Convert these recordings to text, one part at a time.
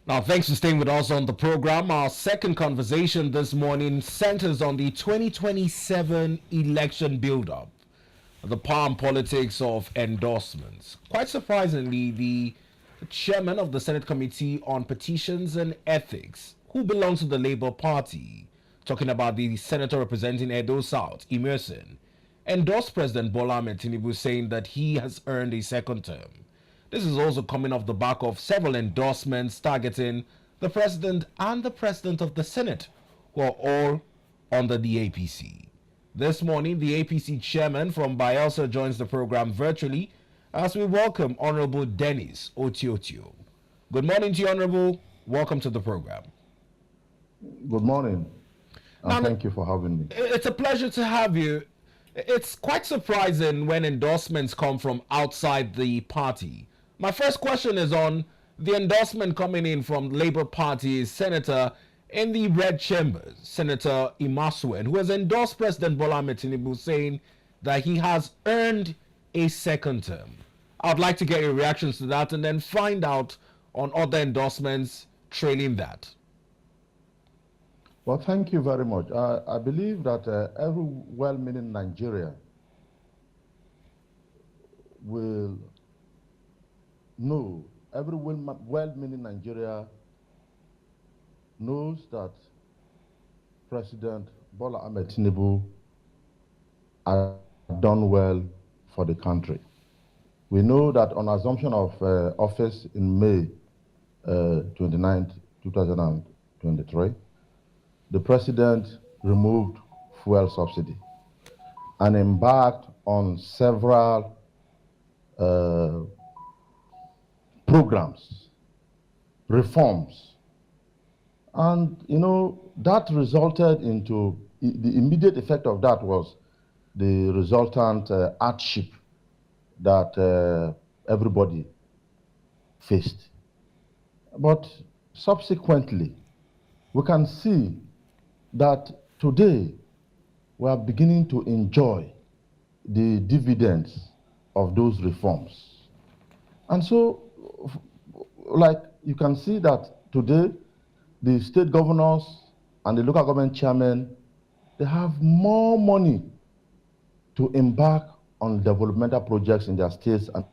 Now, thanks for staying with us on the program. Our second conversation this morning centers on the 2027 election build-up, the power and politics of endorsements. Quite surprisingly, the chairman of the Senate Committee on Petitions and Ethics, who belongs to the Labour Party, talking about the senator representing Edo South, Emerson, endorsed President Bola Ahmed Tinubu, saying that he has earned a second term. This is also coming off the back of several endorsements targeting the president and the president of the Senate, who are all under the APC. This morning, the APC chairman from Bayelsa joins the program virtually as we welcome Honorable Dennis Otiotio. Good morning to you, Honorable. Welcome to the program. Good morning, and thank you for having me. It's a pleasure to have you. It's quite surprising when endorsements come from outside the party. My first question is on the endorsement coming in from Labour Party's senator in the red chambers, Senator Imasuen, who has endorsed President Bola Ahmed Tinubu, saying that he has earned a second term. I'd like to get your reactions to that and then find out on other endorsements trailing that. Well, thank you very much. I believe that every well-meaning Nigerian will know, every well-meaning Nigeria knows that President Bola Ahmed Tinubu has done well for the country. We know that on assumption of office in May 29, 2023, the president removed fuel subsidy and embarked on several programs, reforms. And, that resulted into, the immediate effect of that was the resultant hardship that everybody faced. But subsequently, we can see that today we are beginning to enjoy the dividends of those reforms. And so, like you can see that today, the state governors and the local government chairmen, they have more money to embark on developmental projects in their states. And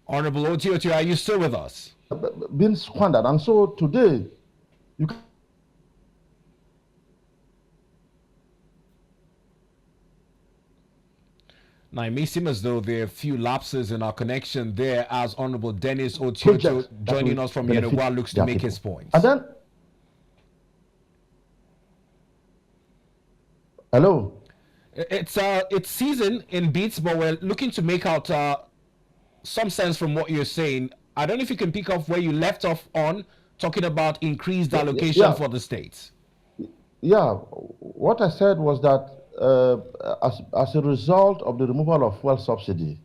Honorable Otiotio, are you still with us? being squandered. And so today, you can Now, it may seem as though there are a few lapses in our connection there as Honorable Dennis Otiotio joining us from Yenagua looks to make his points. And then, hello? It's season in beats, but we're looking to make out some sense from what you're saying. I don't know if you can pick up where you left off on talking about increased allocation for the states. Yeah, what I said was that as a result of the removal of fuel subsidy,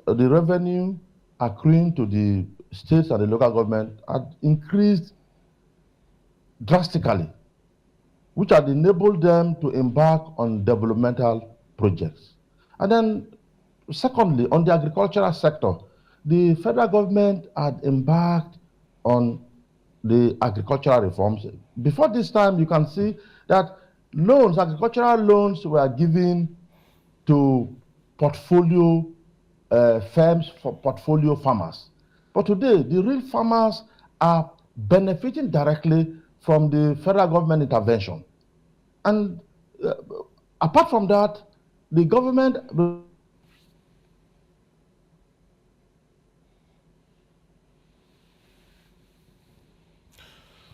the revenue accruing to the states and the local government had increased drastically, which had enabled them to embark on developmental projects. And then, secondly, on the agricultural sector, the federal government had embarked on the agricultural reforms. Before this time, you can see that loans, agricultural loans, were given to portfolio firms for portfolio farmers. But today, the real farmers are benefiting directly from the federal government intervention. And apart from that, the government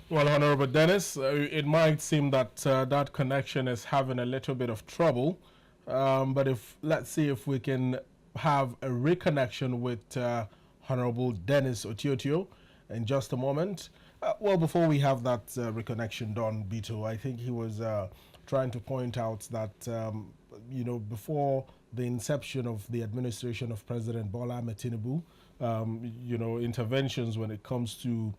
Well, Honorable Dennis, it might seem that that connection is having a little bit of trouble. But let's see if we can have a reconnection with Honorable Dennis Otiotio in just a moment. Well, before we have that reconnection done, Bito, I think he was trying to point out that, before the inception of the administration of President Bola Ahmed Tinubu, interventions when it comes to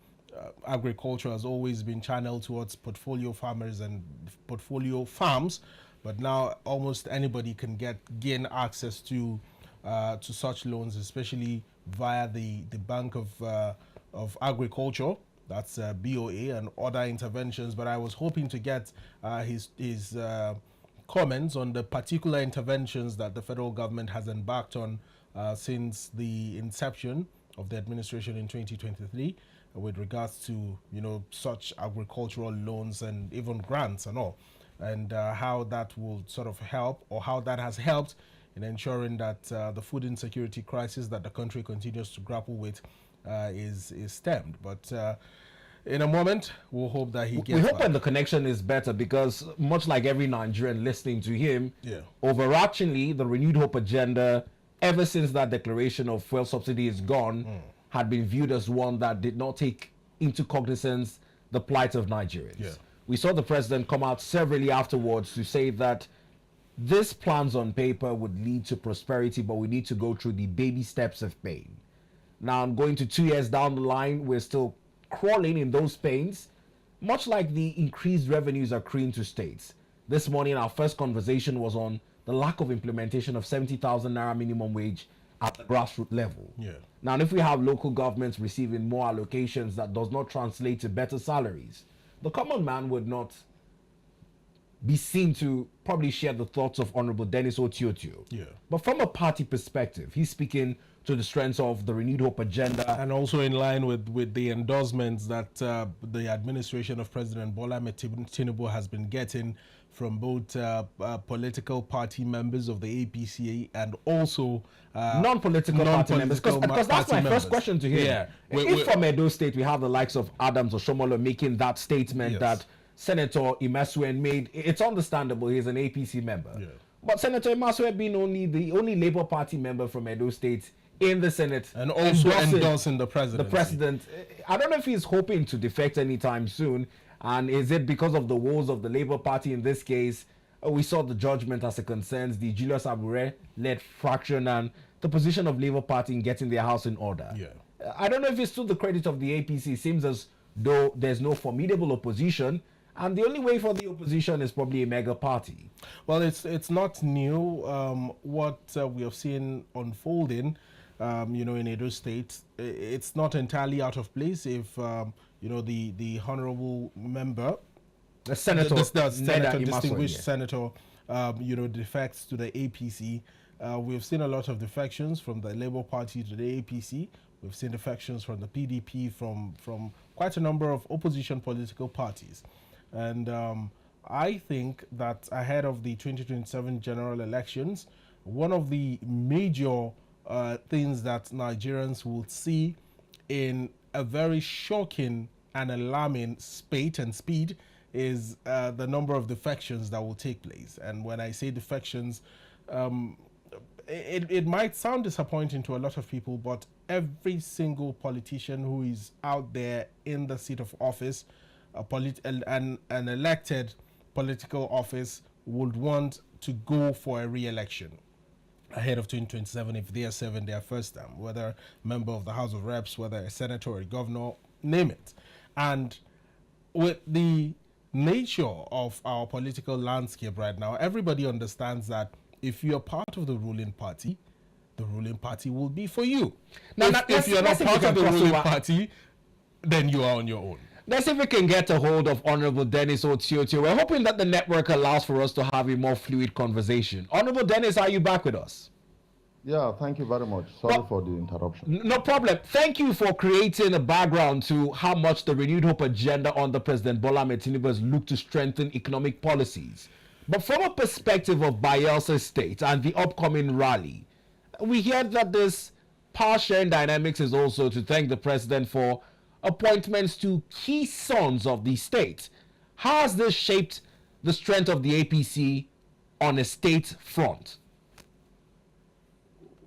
agriculture has always been channeled towards portfolio farmers and portfolio farms but now almost anybody can gain access to such loans, especially via the Bank of Agriculture, that's BOA, and other interventions. But I was hoping to get his comments on the particular interventions that the federal government has embarked on since the inception of the administration in 2023 with regards to, such agricultural loans and even grants and all, and how that will sort of help, or how that has helped in ensuring that the food insecurity crisis that the country continues to grapple with is stemmed. But in a moment, we'll hope that he gets We hope back. that the connection is better, because much like every Nigerian listening to him, overarchingly, the Renewed Hope agenda, ever since that declaration of fuel subsidy is gone, had been viewed as one that did not take into cognizance the plight of Nigerians. We saw the president come out severally afterwards to say that these plans on paper would lead to prosperity, but we need to go through the baby steps of pain. Now, I'm going to 2 years down the line, we're still crawling in those pains, much like the increased revenues accruing to states. This morning, our first conversation was on the lack of implementation of 70,000 naira minimum wage at the grassroots level. Now, if we have local governments receiving more allocations, that does not translate to better salaries. The common man would not be seen to probably share the thoughts of Honorable Dennis Otiotio. But from a party perspective, he's speaking to the strengths of the Renewed Hope agenda. And also in line with the endorsements that the administration of President Bola Ahmed Tinubu has been getting from both political party members of the APC and also non-political party members. Because that's my first question to him. If from Edo State we have the likes of Adams or Shomolo making that statement that Senator Imasuen made, it's understandable, he's an APC member. But Senator Imasuen being the only Labour Party member from Edo State in the Senate, and also endorsing the president. I don't know if he's hoping to defect anytime soon, and is it because of the woes of the Labour Party in this case? We saw the judgment as it concerns the Julius Abure-led fraction and the position of Labour Party in getting their house in order. I don't know if it's to the credit of the APC. It seems as though there's no formidable opposition, and the only way for the opposition is probably a mega party. Well, it's not new. What we have seen unfolding, in Edo State, it's not entirely out of place if, the honorable member, the senator, distinguished senator, defects to the APC. We've seen a lot of defections from the Labour Party to the APC. We've seen defections from the PDP, from quite a number of opposition political parties. And I think that ahead of the 2027 general elections, one of the major things that Nigerians will see in a very shocking and alarming spate and speed is the number of defections that will take place. And when I say defections, it might sound disappointing to a lot of people, but every single politician who is out there in the seat of office, an elected political office, would want to go for a re-election ahead of 2027 if they are serving their first term, whether a member of the House of Reps, whether a senator or a governor, name it. And with the nature of our political landscape right now, everybody understands that if you're part of the ruling party will be for you. Now, if you're not part of the ruling party, then you are on your own. Let's see if we can get a hold of Honorable Dennis Otiotio. We're hoping that the network allows for us to have a more fluid conversation. Honorable Dennis, are you back with us? Yeah, thank you very much. Sorry for the interruption. No problem. Thank you for creating a background to how much the Renewed Hope agenda under President Bola Ahmed Tinubu has looked to strengthen economic policies. But from a perspective of Bayelsa State and the upcoming rally, we hear that this power sharing dynamics is also to thank the president for appointments to key sons of the state. How has this shaped the strength of the APC on a state front?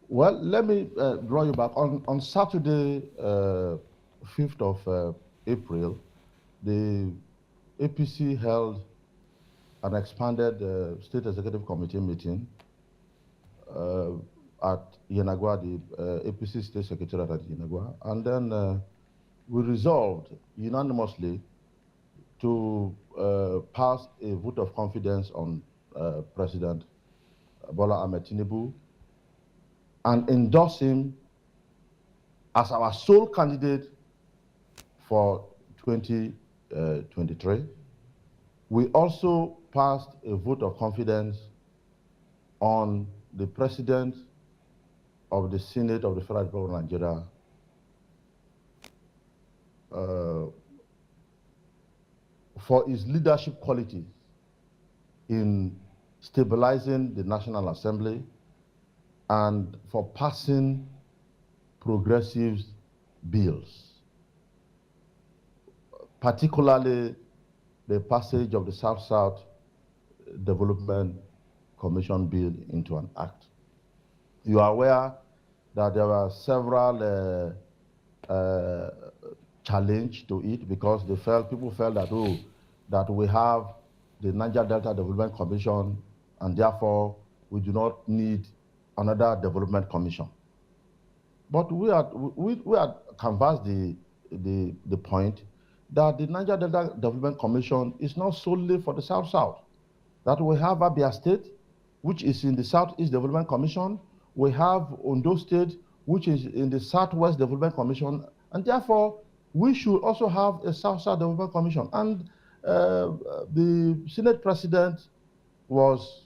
Well, let me draw you back. On Saturday, 5th of April, the APC held an expanded State Executive Committee meeting at Yenagua, the APC State Secretariat at Yenagua, and then we resolved unanimously to pass a vote of confidence on President Bola Ahmed Tinubu and endorse him as our sole candidate for 2023. We also passed a vote of confidence on the President of the Senate of the Federal Republic of Nigeria, for his leadership qualities in stabilizing the National Assembly and for passing progressive bills, particularly the passage of the South-South Development Commission Bill into an act. You are aware that there were several challenges to it because people felt that, that we have the Niger Delta Development Commission and therefore we do not need another development commission. But we had canvassed the point that the Niger Delta Development Commission is not solely for the South-South. That we have Abia State, which is in the Southeast Development Commission. We have Ondo State, which is in the Southwest Development Commission. And therefore, we should also have a South-South Development Commission. And the Senate President was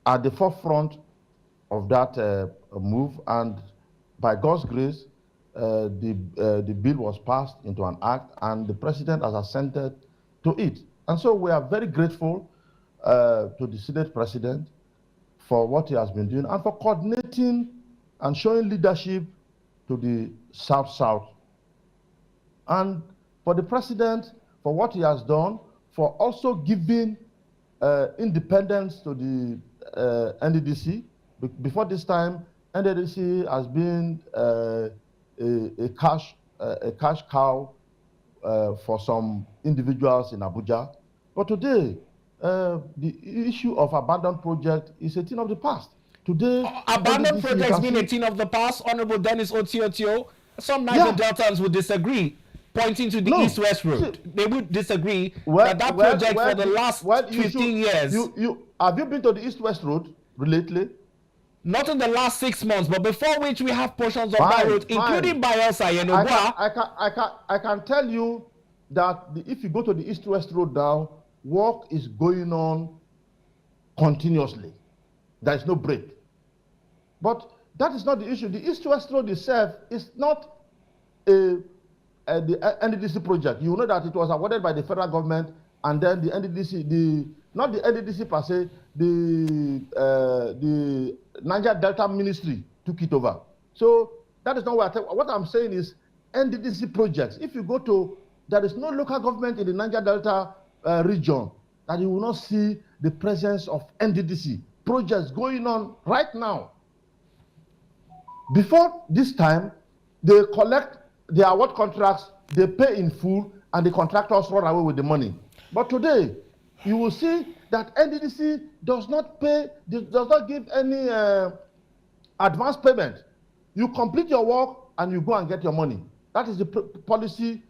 at the forefront of that move. And by God's grace, the bill was passed into an act and the President has assented to it. And so we are very grateful to the Senate President for what he has been doing and for coordinating and showing leadership to the South-South. And for the President, for what he has done, for also giving independence to the NDDC. Before this time, NDDC has been a cash cow for some individuals in Abuja. But today, the issue of abandoned project is a thing of the past. Today, abandoned projects being a thing of the past, Honorable Dennis Otiotio. Some Niger Deltans would disagree, pointing to the East-West Road. They would disagree that project for the last 15 years. Have you been to the East-West Road lately? Not in the last 6 months, but before which we have portions of that road, including Bayelsa and Ogwa. I can tell you that if you go to the East-West Road now, work is going on continuously. There is no break. But that is not the issue. The East-West Road itself is not the NDDC project. You know that it was awarded by the federal government, and then the NDDC, not the NDDC per se, the Niger Delta Ministry took it over. So that is not what I'm saying is NDDC projects. If you go to, there is no local government in the Niger Delta region that you will not see the presence of NDDC projects going on right now. Before this time, they collect, they award contracts, they pay in full, and the contractors run away with the money. But today, you will see that NDDC does not pay, does not give any advance payment. You complete your work and you go and get your money. That is the policy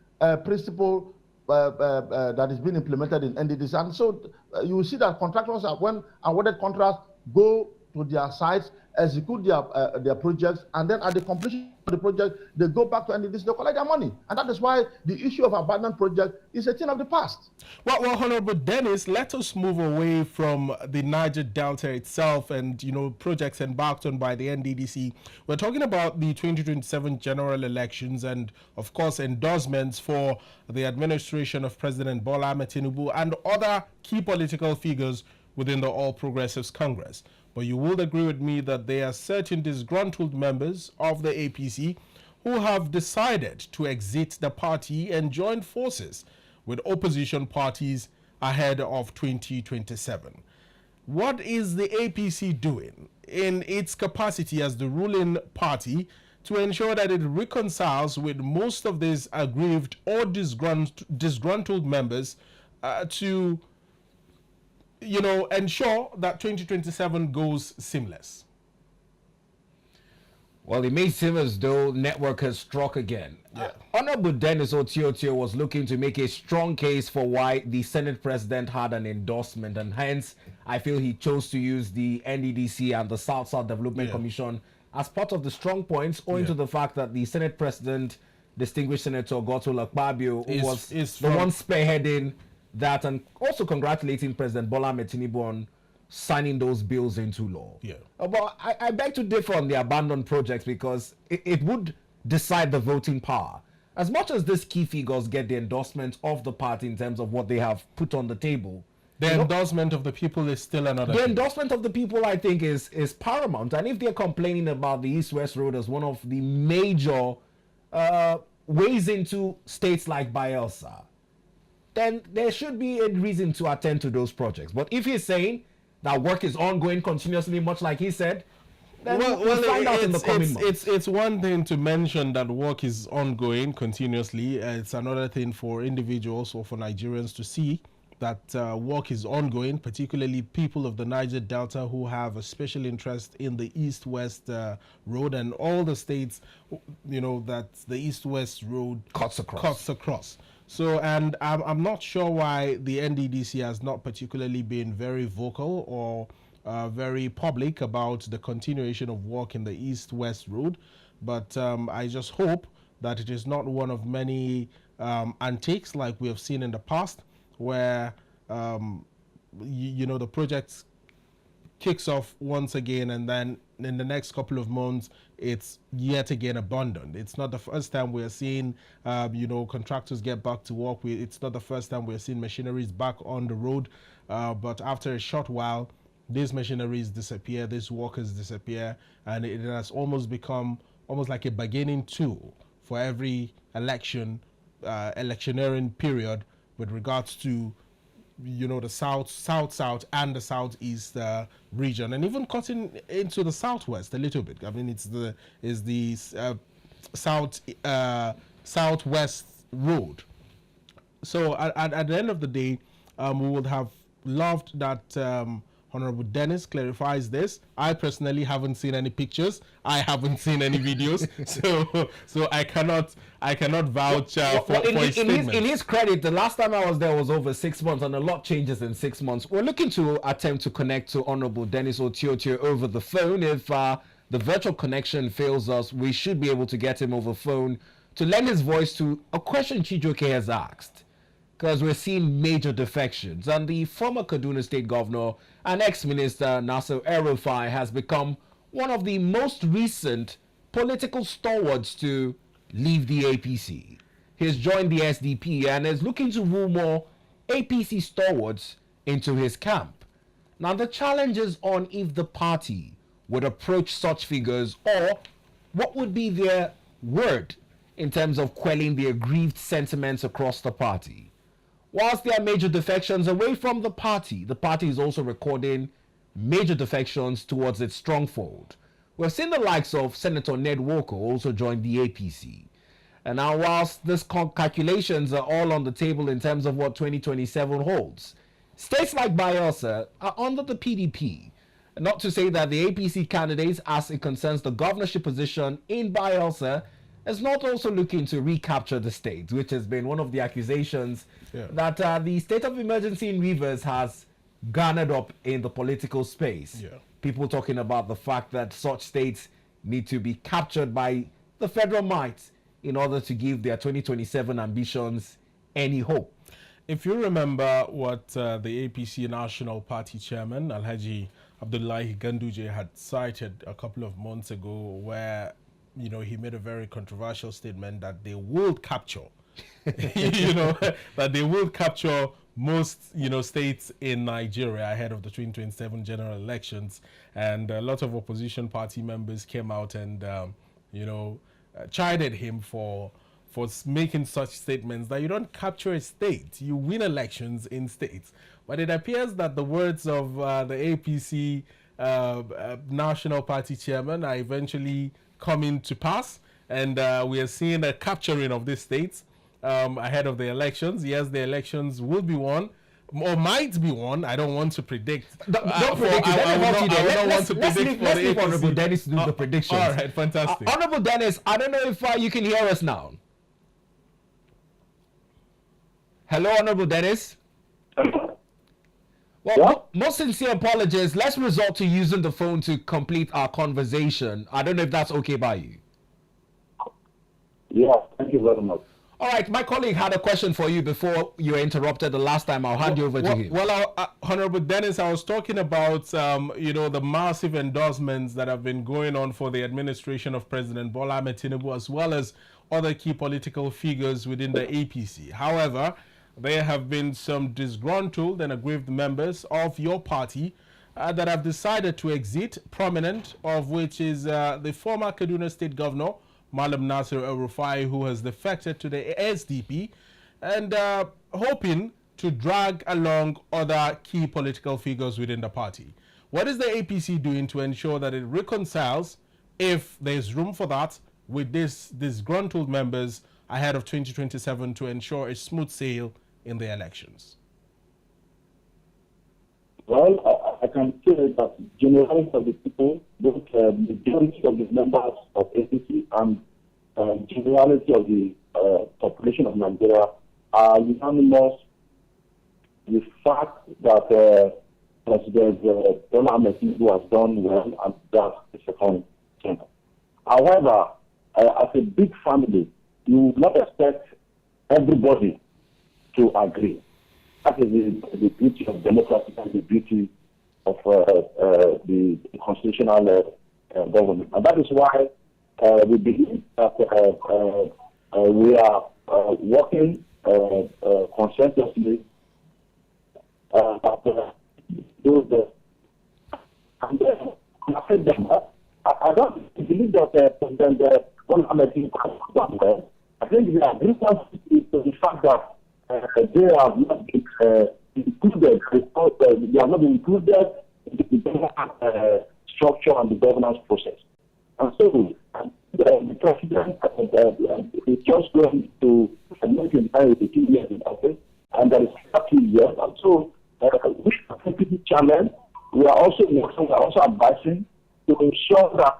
principle that is being implemented in NDDC. And so you will see that contractors, when awarded contracts, go to their sites, execute their projects, and then at the completion of the project, they go back to NDDC, they collect their money. And that is why the issue of abandoned project is a thing of the past. Well, Honorable Dennis, let us move away from the Niger Delta itself and, projects embarked on by the NDDC. We're talking about the 2027 general elections and, of course, endorsements for the administration of President Bola Ahmed Tinubu and other key political figures within the All Progressives Congress. But you will agree with me that there are certain disgruntled members of the APC who have decided to exit the party and join forces with opposition parties ahead of 2027. What is the APC doing in its capacity as the ruling party to ensure that it reconciles with most of these aggrieved or disgruntled members to ensure that 2027 goes seamless? Well, it may seem as though network has struck again. Yeah. Honorable Dennis Otiotio was looking to make a strong case for why the Senate President had an endorsement, and hence I feel he chose to use the NDDC and the South-South Development Yeah. Commission as part of the strong points, owing Yeah. to the fact that the Senate President, distinguished Senator Godswill Akpabio, who was is the from- one spearheading that, and also congratulating President Bola Ahmed Tinubu on signing those bills into law. Yeah. But I beg to differ on the abandoned projects because it would decide the voting power. As much as these key figures get the endorsement of the party in terms of what they have put on the table, The endorsement of the people is still another the thing. endorsement of the people, I think, is paramount. And if they're complaining about the East-West Road as one of the major ways into states like Bayelsa, then there should be a reason to attend to those projects. But if he's saying that work is ongoing continuously, much like he said, then we'll find out in the coming months. It's one thing to mention that work is ongoing continuously. It's another thing for individuals or for Nigerians to see that work is ongoing, particularly people of the Niger Delta who have a special interest in the East-West road and all the states, that the East-West road Cuts across. So, and I'm not sure why the NDDC has not particularly been very vocal or very public about the continuation of work in the East-West road, but I just hope that it is not one of many antiques like we have seen in the past, where the project kicks off once again and then in the next couple of months it's yet again abandoned. It's not the first time we're seeing contractors get back to work. It's not the first time we're seeing machineries back on the road, but after a short while these machineries disappear, these workers disappear, and it has almost become almost like a bargaining tool for every electioneering period with regards to the south and the southeast region, and even cutting into the southwest a little bit. I mean, it's the southwest road. So at the end of the day, we would have loved that Honorable Dennis clarifies this. I personally haven't seen any pictures. I haven't seen any videos. so I cannot vouch for his statement. In his credit, the last time I was there was over 6 months, and a lot changes in 6 months. We're looking to attempt to connect to Honorable Dennis Otiotio over the phone. If the virtual connection fails us, we should be able to get him over phone to lend his voice to a question Chijoke has asked, because we're seeing major defections. And the former Kaduna State Governor and ex-minister Nasser El-Rufai has become one of the most recent political stalwarts to leave the APC. He's joined the SDP and is looking to woo more APC stalwarts into his camp. Now, the challenge is on if the party would approach such figures, or what would be their word in terms of quelling the aggrieved sentiments across the party. Whilst there are major defections away from the party is also recording major defections towards its stronghold. We've seen the likes of Senator Ned Walker also join the APC. And now, whilst these calculations are all on the table in terms of what 2027 holds, states like Bayelsa are under the PDP. Not to say that the APC candidates, as it concerns the governorship position in Bayelsa, is not also looking to recapture the state, which has been one of the accusations that the state of emergency in Rivers has garnered up in the political space. People talking about the fact that such states need to be captured by the federal might in order to give their 2027 ambitions any hope. If you remember what the APC National Party Chairman, Alhaji Abdullahi Ganduje, had cited a couple of months ago, where he made a very controversial statement that they will capture, that they will capture most, states in Nigeria ahead of the 2027 general elections. And a lot of opposition party members came out and, chided him for making such statements that you don't capture a state, you win elections in states. But it appears that the words of the APC National Party Chairman are eventually coming to pass, and we are seeing a capturing of these states ahead of the elections. Yes, the elections will be won, or might be one. I don't want to predict. Don't predict it. I Let me help you there. would not want to Let's predict leave, for the APC. Honorable Dennis to do the predictions. All right, fantastic. Honorable Dennis, I don't know if you can hear us now. Hello, Honorable Dennis. Well, most sincere apologies. Let's resort to using the phone to complete our conversation. I don't know if that's okay by you. Yeah, thank you very much. All right, my colleague had a question for you before you were interrupted the last time. I'll hand you over to him. Well, Honorable Dennis, I was talking about, the massive endorsements that have been going on for the administration of President Bola Ahmed Tinubu, as well as other key political figures within the APC. However, there have been some disgruntled and aggrieved members of your party that have decided to exit, prominent of which is the former Kaduna State Governor, Malam Nasir El-Rufai, who has defected to the SDP and hoping to drag along other key political figures within the party. What is the APC doing to ensure that it reconciles, if there's room for that, with these disgruntled members ahead of 2027 to ensure a smooth sail in the elections? Well, I can say that generally of the people, both the majority of the members of APC and generality of the population of Nigeria are unanimous with the fact that President Bola Ahmed Tinubu has done well and that's the second thing. However, as a big family, you would not expect everybody to agree. That is the beauty of democracy and the beauty of the constitutional government. And that is why we believe that we are working consensuously I don't believe that President Bola Ahmed Tinubu has done well. I think the agreement is to the fact that they have not been included, they have not been included in the government structure and the governance process. And so the president is just going to make in the 2 years in office, and there is 30 years. And so we are completely challenged. We are also advising to ensure that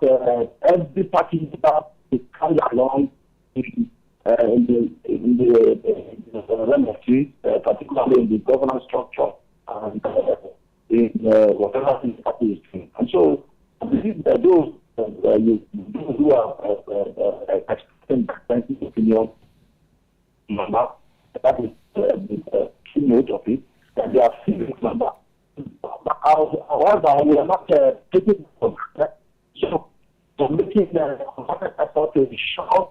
every party leader is carried along in the realm of things, particularly in the governance structure and in whatever the party is doing. And so I believe that those who are expressing different opinion, that is the keynote of it, that they are serious number. However, we are not taking for granted. So making an effort to ensure.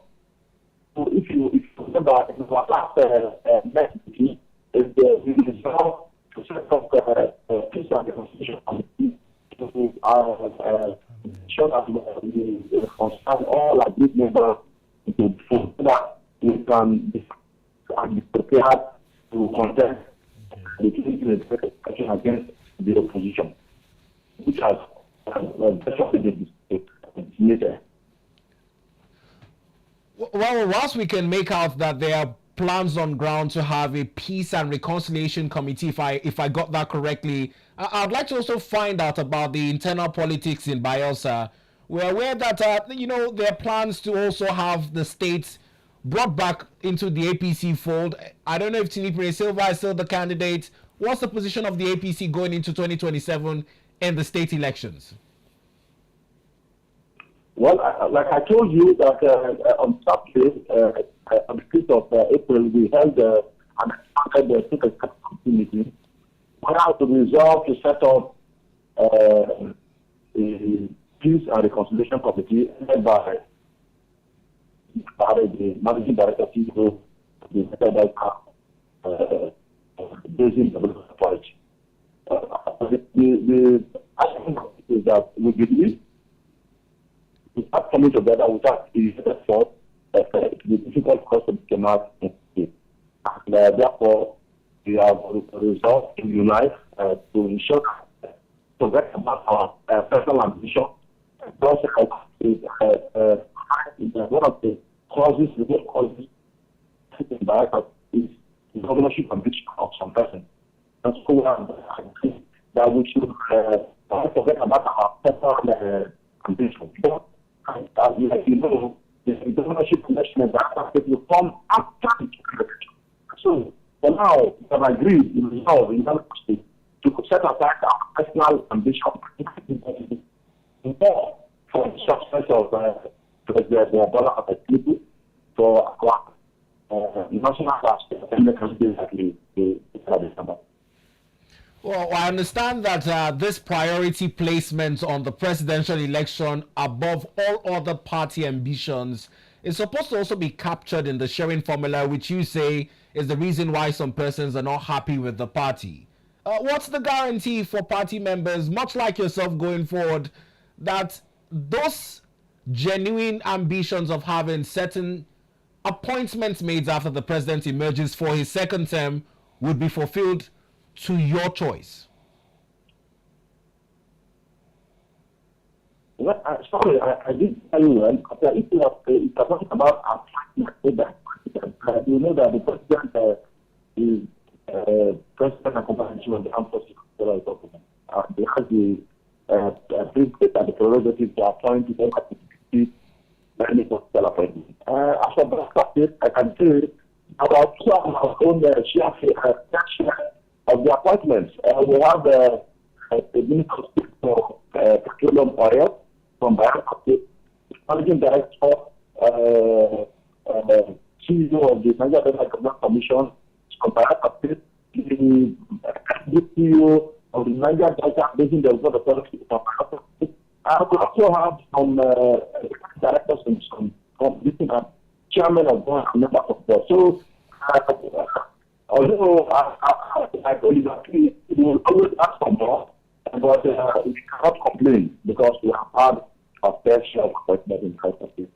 So if you remember, in our last meeting, we resolved to set up peace and reconciliation committee to ensure that we concern all our group members into so that we can be prepared to contest the election against the opposition, which has definitely been Well, whilst we can make out that there are plans on ground to have a peace and reconciliation committee, if I got that correctly, I'd like to also find out about the internal politics in Bayelsa. We're aware that there are plans to also have the states brought back into the APC fold. I don't know if Tinipre Silva is still the candidate. What's the position of the APC going into 2027 and the state elections? Well, like I told you that on Saturday, on the 5th of April, we held an expanded meeting where to resolve to set up a peace and reconciliation committee led by the managing director CEO, the Basin Development College. The aspect is that we believe we start coming together without the effort, the difficult cost of the out. And therefore, we have resolved to unite to ensure to get about our personal ambition. Also, one of the causes, the causes is the governorship ambition of some person. and so on. I think that we should not forget about our personal ambition. Like you know, the governorship election that will come after the election. So for now, we have agreed in resolve in order to set aside our personal ambition more for the success of the dollar of the people for our national assembly that Well, I understand that this priority placement on the presidential election above all other party ambitions is supposed to also be captured in the sharing formula, which you say is the reason why some persons are not happy with the party. What's the guarantee for party members, much like yourself going forward, that those genuine ambitions of having certain appointments made after the president emerges for his second term would be fulfilled to your choice? Well, sorry, I didn't tell you well. If you are talking about appointment, you know that the president is president and commander of the armed forces of the federal government. They have the privilege and the prerogative to appoint them at the many political appointments. As for practice, I can say about two of our own share of the appointments. We have the Minister for Petroleum Oil from Bayelsa, Managing Director, CEO of the Nigeria Government Commission from Bayelsa, the CEO of the Nigeria Delta Basin Development Authority from Bayelsa. We also have some directors and some chairman of board and members of board. So, although I believe that we will always ask for more, but we cannot complain because we have had a fair share of appointment in the country.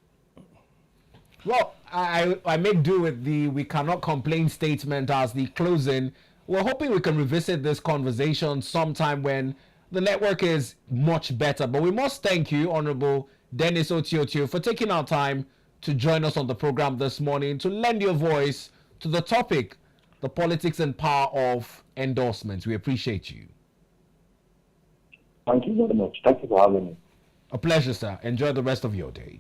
Well, I make do with the "we cannot complain" statement as the closing. We're hoping we can revisit this conversation sometime when the network is much better. But we must thank you, Honorable Dennis Otiotio, for taking our time to join us on the program this morning to lend your voice to the topic, the politics and power of endorsements. We appreciate you. Thank you very much. Thank you for having me. A pleasure, sir. Enjoy the rest of your day.